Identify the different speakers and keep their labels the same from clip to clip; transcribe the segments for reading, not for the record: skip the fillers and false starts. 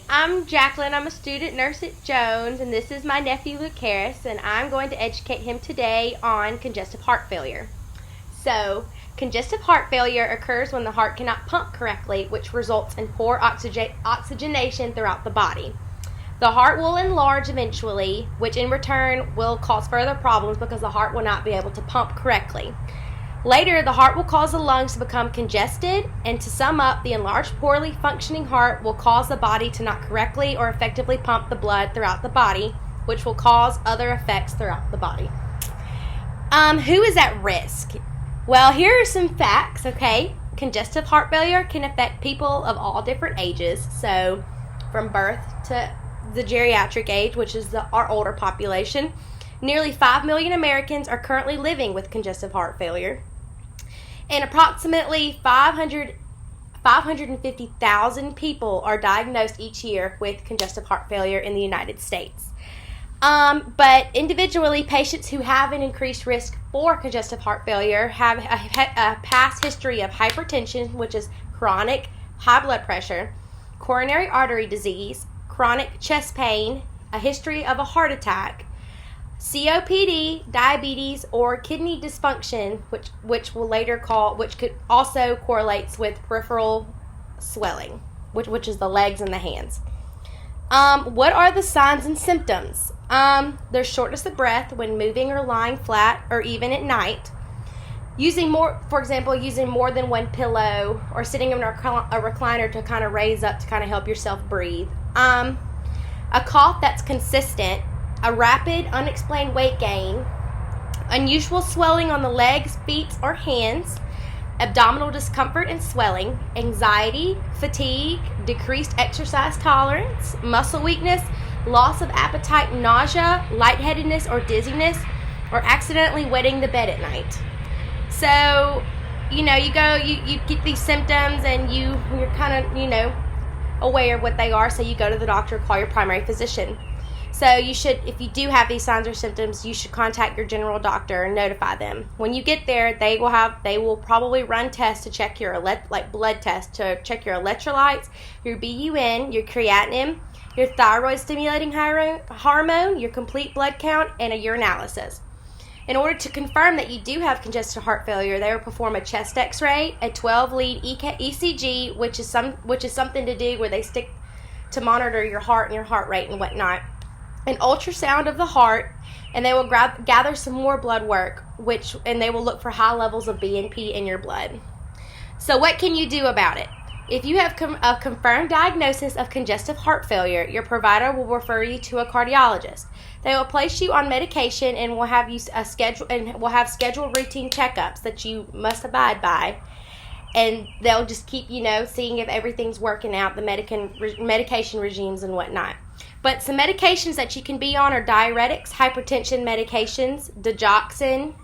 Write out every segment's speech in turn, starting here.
Speaker 1: I'm Jacqueline. I'm a student nurse at Jones, and this is my nephew Luke Harris, and I'm going to educate him today on congestive heart failure. So, congestive heart failure occurs when the heart cannot pump correctly, which results in poor oxygenation throughout the body. The heart will enlarge eventually, which in return will cause further problems because the heart will not be able to pump correctly. Later, the heart will cause the lungs to become congested, and to sum up, the enlarged, poorly functioning heart will cause the body to not correctly or effectively pump the blood throughout the body, which will cause other effects throughout the body. Who is at risk? Well, here are some facts, okay? Congestive heart failure can affect people of all different ages, so from birth to the geriatric age, which is our older population. Nearly 5 million Americans are currently living with congestive heart failure. And approximately 550,000 people are diagnosed each year with congestive heart failure in the United States. But individually, patients who have an increased risk for congestive heart failure have a past history of hypertension, which is chronic high blood pressure, coronary artery disease, chronic chest pain, a history of a heart attack, COPD, diabetes, or kidney dysfunction, which could also correlates with peripheral swelling, which is the legs and the hands. What are the signs and symptoms? There's shortness of breath when moving or lying flat, or even at night. For example, using more than one pillow, or sitting in a recliner to kind of raise up to kind of help yourself breathe. A cough that's consistent. A rapid, unexplained weight gain, unusual swelling on the legs, feet, or hands, abdominal discomfort and swelling, anxiety, fatigue, decreased exercise tolerance, muscle weakness, loss of appetite, nausea, lightheadedness or dizziness, or accidentally wetting the bed at night. So, you get these symptoms and you're kind of, aware of what they are, so you go to the doctor, call your primary physician. So if you do have these signs or symptoms, you should contact your general doctor and notify them. When you get there, they will probably run tests to check your blood tests to check your electrolytes, your BUN, your creatinine, your thyroid stimulating hormone, your complete blood count, and a urinalysis. In order to confirm that you do have congestive heart failure, they will perform a chest X-ray, a 12-lead ECG, which is something to do where they stick to monitor your heart and your heart rate and whatnot. An ultrasound of the heart, and they will gather some more blood work, and they will look for high levels of BNP in your blood. So what can you do about it? If you have a confirmed diagnosis of congestive heart failure, your provider will refer you to a cardiologist. They will place you on medication and will have scheduled routine checkups that you must abide by. And they'll just keep, seeing if everything's working out, the medication regimes and whatnot. But some medications that you can be on are diuretics, hypertension medications, digoxin,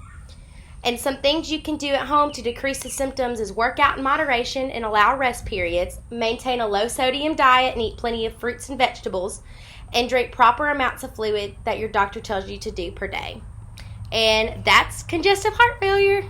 Speaker 1: and some things you can do at home to decrease the symptoms is work out in moderation and allow rest periods, maintain a low-sodium diet and eat plenty of fruits and vegetables, and drink proper amounts of fluid that your doctor tells you to do per day. And that's congestive heart failure.